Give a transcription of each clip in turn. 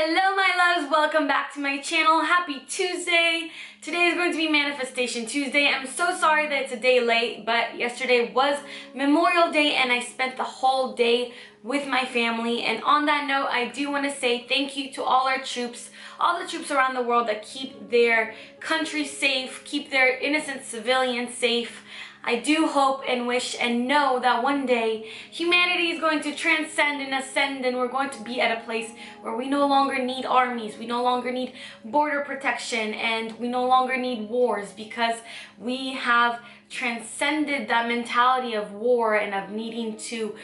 Hello my loves, welcome back to my channel. Happy Tuesday. Today is going to be Manifestation Tuesday. I'm so sorry that it's a day late, but yesterday was Memorial Day and I spent the whole day with my family. And on that note, I do want to say thank you to all our troops, all the troops around the world that keep their country safe, keep their innocent civilians safe. I do hope and wish and know that one day humanity is going to transcend and ascend, and we're going to be at a place where we no longer need armies, we no longer need border protection, and we no longer need wars, because we have transcended that mentality of war and of needing to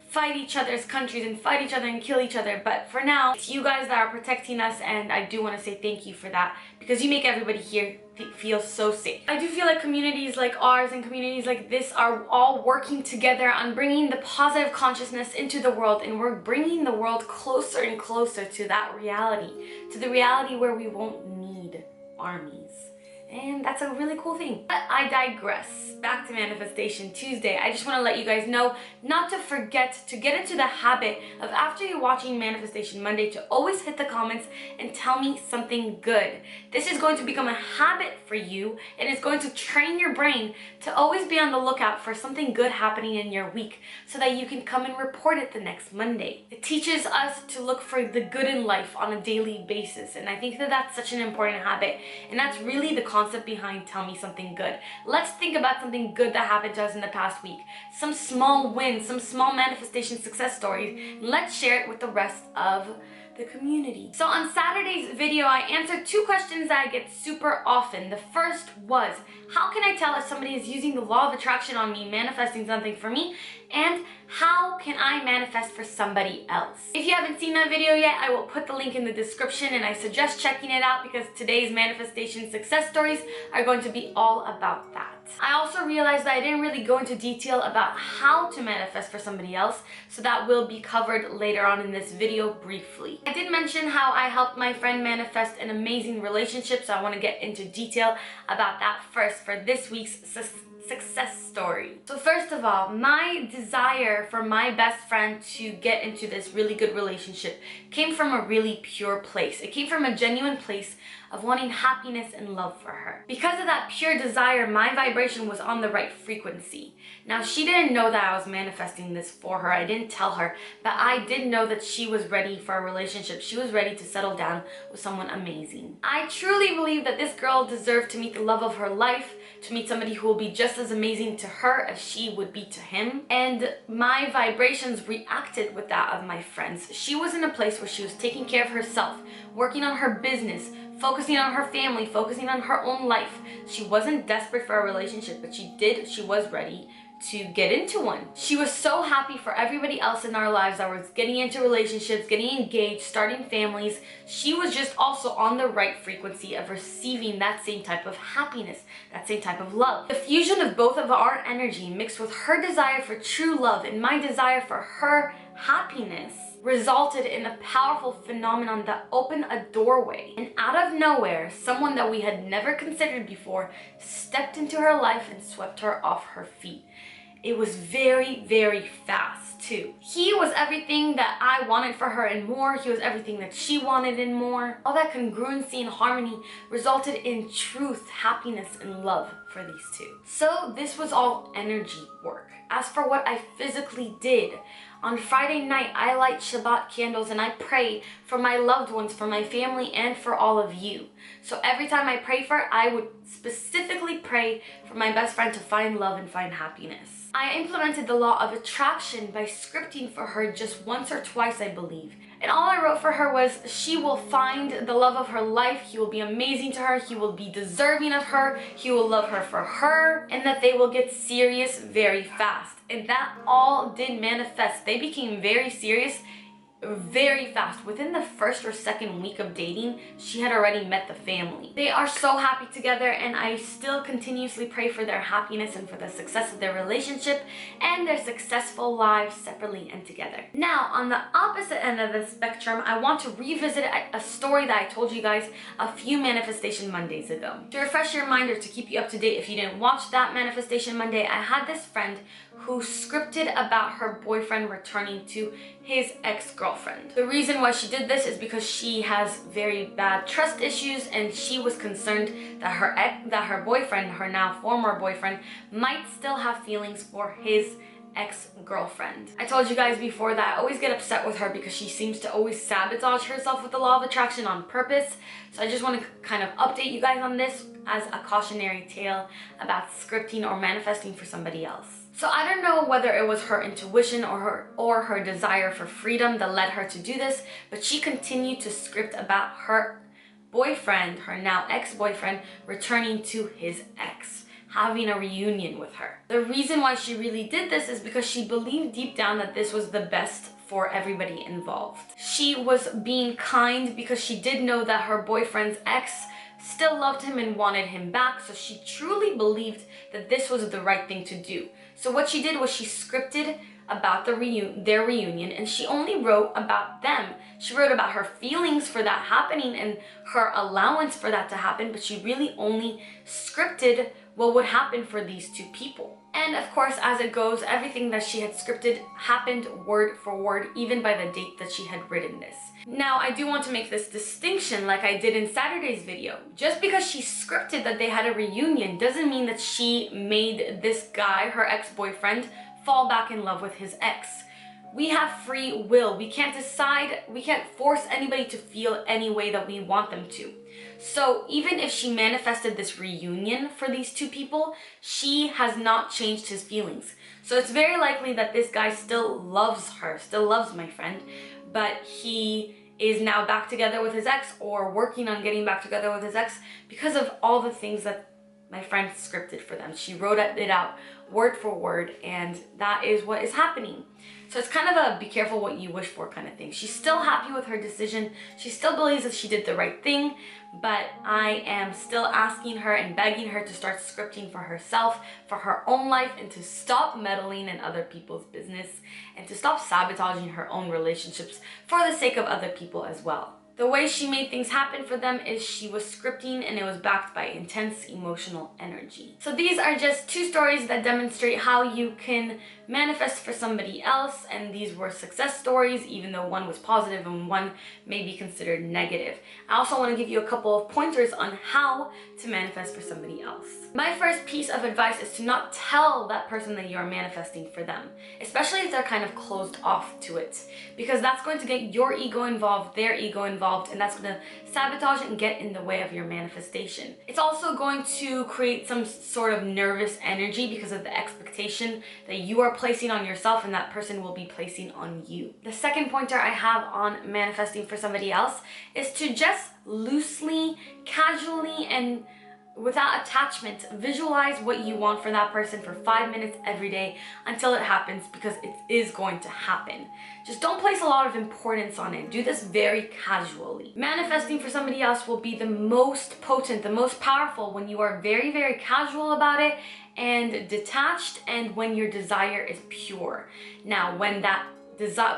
fight each other's countries and fight each other and kill each other. But for now, it's you guys that are protecting us, and I do want to say thank you for that, because you make everybody here feel so safe. I do feel like communities like ours and communities like this are all working together on bringing the positive consciousness into the world, and we're bringing the world closer and closer to that reality, to the reality where we won't need armies. And that's a really cool thing. But I digress. Back to Manifestation Tuesday. I just want to let you guys know not to forget to get into the habit of, after you're watching Manifestation Monday, to always hit the comments and tell me something good. This is going to become a habit for you, and it's going to train your brain to always be on the lookout for something good happening in your week, so that you can come and report it the next Monday. It teaches us to look for the good in life on a daily basis, and I think that that's such an important habit, and that's really the concept behind Tell Me Something Good. Let's think about something good that happened to us in the past week. Some small wins, some small manifestation success stories. And let's share it with the rest of the community. So on Saturday's video, I answered two questions that I get super often. The first was, how can I tell if somebody is using the law of attraction on me, manifesting something for me? And how can I manifest for somebody else? If you haven't seen that video yet, I will put the link in the description, and I suggest checking it out, because today's manifestation success stories are going to be all about that. I also realized that I didn't really go into detail about how to manifest for somebody else, so that will be covered later on in this video briefly. I did mention how I helped my friend manifest an amazing relationship, so I want to get into detail about that first for this week's success story. So first of all, my desire for my best friend to get into this really good relationship came from a really pure place. It came from a genuine place of wanting happiness and love for her. Because of that pure desire, my vibration was on the right frequency. Now, she didn't know that I was manifesting this for her. I didn't tell her, but I did know that she was ready for a relationship. She was ready to settle down with someone amazing. I truly believe that this girl deserved to meet the love of her life, to meet somebody who will be just as amazing to her as she would be to him. And my vibrations reacted with that of my friends. She was in a place where she was taking care of herself, working on her business, focusing on her family, focusing on her own life. She wasn't desperate for a relationship, but she was ready to get into one. She was so happy for everybody else in our lives that was getting into relationships, getting engaged, starting families. She was just also on the right frequency of receiving that same type of happiness, that same type of love. The fusion of both of our energy mixed with her desire for true love and my desire for her happiness resulted in a powerful phenomenon that opened a doorway. And out of nowhere, someone that we had never considered before stepped into her life and swept her off her feet. It was very, very fast too. He was everything that I wanted for her and more. He was everything that she wanted and more. All that congruency and harmony resulted in truth, happiness, and love for these two. So this was all energy work. As for what I physically did, on Friday night, I light Shabbat candles and I pray for my loved ones, for my family, and for all of you. So every time I pray for her, I would specifically pray for my best friend to find love and find happiness. I implemented the law of attraction by scripting for her just once or twice, I believe. And all I wrote for her was, she will find the love of her life, he will be amazing to her, he will be deserving of her, he will love her for her, and that they will get serious very fast. And that all did manifest. They became very serious very fast. Within the first or second week of dating, she had already met the family. They are so happy together, and I still continuously pray for their happiness and for the success of their relationship and their successful lives separately and together. Now, on the opposite end of the spectrum, I want to revisit a story that I told you guys a few Manifestation Mondays ago. To refresh your reminder, to keep you up to date if you didn't watch that Manifestation Monday, I had this friend who scripted about her boyfriend returning to his ex-girlfriend. The reason why she did this is because she has very bad trust issues, and she was concerned that her boyfriend, her now former boyfriend, might still have feelings for his ex-girlfriend. I told you guys before that I always get upset with her because she seems to always sabotage herself with the law of attraction on purpose. So I just want to kind of update you guys on this as a cautionary tale about scripting or manifesting for somebody else. So I don't know whether it was her intuition or her desire for freedom that led her to do this, but she continued to script about her boyfriend, her now ex-boyfriend, returning to his ex, having a reunion with her. The reason why she really did this is because she believed deep down that this was the best for everybody involved. She was being kind because she did know that her boyfriend's ex still loved him and wanted him back, so she truly believed that this was the right thing to do. So what she did was she scripted about their reunion, and she only wrote about them. She wrote about her feelings for that happening and her allowance for that to happen, but she really only scripted what would happen for these two people. And of course, as it goes, everything that she had scripted happened word for word, even by the date that she had written this. Now, I do want to make this distinction like I did in Saturday's video. Just because she scripted that they had a reunion doesn't mean that she made this guy, her ex-boyfriend, fall back in love with his ex. We have free will. We can't decide, we can't force anybody to feel any way that we want them to. So even if she manifested this reunion for these two people, she has not changed his feelings. So it's very likely that this guy still loves her, still loves my friend, but he is now back together with his ex or working on getting back together with his ex because of all the things that my friend scripted for them. She wrote it out word for word, and that is what is happening. So it's kind of a be careful what you wish for kind of thing. She's still happy with her decision. She still believes that she did the right thing, but I am still asking her and begging her to start scripting for herself, for her own life, and to stop meddling in other people's business and to stop sabotaging her own relationships for the sake of other people as well. The way she made things happen for them is she was scripting, and it was backed by intense emotional energy. So these are just two stories that demonstrate how you can manifest for somebody else, and these were success stories, even though one was positive and one may be considered negative. I also want to give you a couple of pointers on how to manifest for somebody else. My first piece of advice is to not tell that person that you're manifesting for them, especially if they're kind of closed off to it, because that's going to get your ego involved, their ego involved, and that's going to sabotage and get in the way of your manifestation. It's also going to create some sort of nervous energy because of the expectation that you are placing on yourself and that person will be placing on you. The second pointer I have on manifesting for somebody else is to just loosely, casually, and without attachment, visualize what you want for that person for 5 minutes every day until it happens, because it is going to happen. Just don't place a lot of importance on it. Do this very casually. Manifesting for somebody else will be the most potent, the most powerful when you are very, very casual about it and detached, and when your desire is pure. Now, when that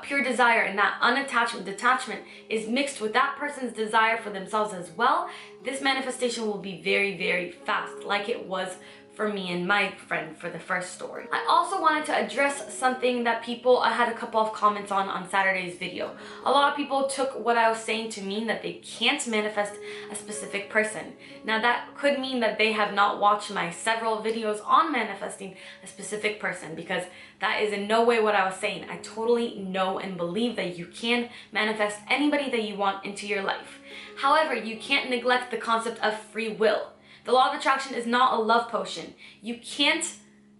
pure desire and that unattachment, detachment is mixed with that person's desire for themselves as well, this manifestation will be very, very fast, like it was for me and my friend for the first story. I also wanted to address something that I had a couple of comments on Saturday's video. A lot of people took what I was saying to mean that they can't manifest a specific person. Now that could mean that they have not watched my several videos on manifesting a specific person, because that is in no way what I was saying. I totally know and believe that you can manifest anybody that you want into your life. However, you can't neglect the concept of free will. The law of attraction is not a love potion. You can't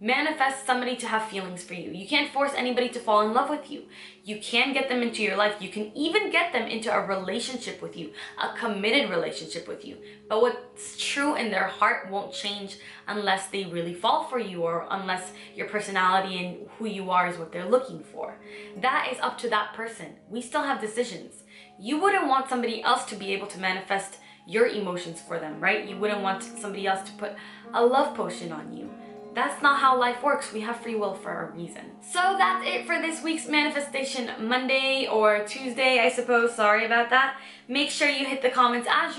manifest somebody to have feelings for you. You can't force anybody to fall in love with you. You can get them into your life. You can even get them into a relationship with you, a committed relationship with you. But what's true in their heart won't change unless they really fall for you, or unless your personality and who you are is what they're looking for. That is up to that person. We still have decisions. You wouldn't want somebody else to be able to manifest your emotions for them, right? You wouldn't want somebody else to put a love potion on you. that's not how life works. We have free will for a reason. So that's it for this week's Manifestation Monday or Tuesday, I suppose. Sorry about that. Make sure you hit the comments as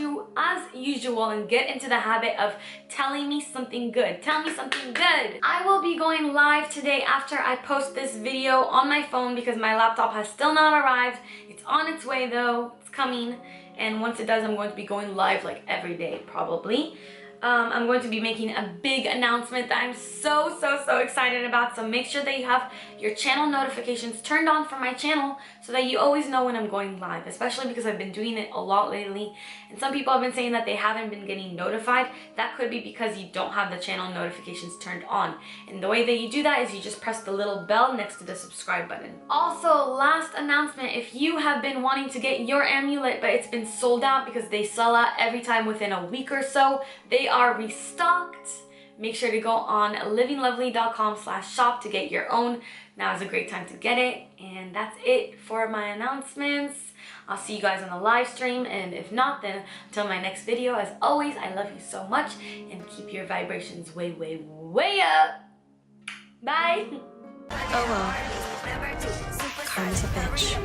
usual and get into the habit of telling me something good. Tell me something good. I will be going live today after I post this video on my phone because my laptop has still not arrived. It's on its way though. It's coming. And once it does, I'm going to be going live like every day probably. I'm going to be making a big announcement that I'm so excited about. So make sure that you have your channel notifications turned on for my channel so that you always know when I'm going live, especially because I've been doing it a lot lately. And some people have been saying that they haven't been getting notified. That could be because you don't have the channel notifications turned on. And the way that you do that is you just press the little bell next to the subscribe button. Also, last announcement, if you have been wanting to get your amulet but it's been sold out because they sell out every time within a week or so, they are restocked. Make sure to go on livinglovely.com/shop to get your own. Now is a great time to get it. And that's it for my announcements. I'll see you guys on the live stream, and if not, then until my next video, as always, I love you so much and keep your vibrations way up. Bye. Oh well. Karma's a bitch.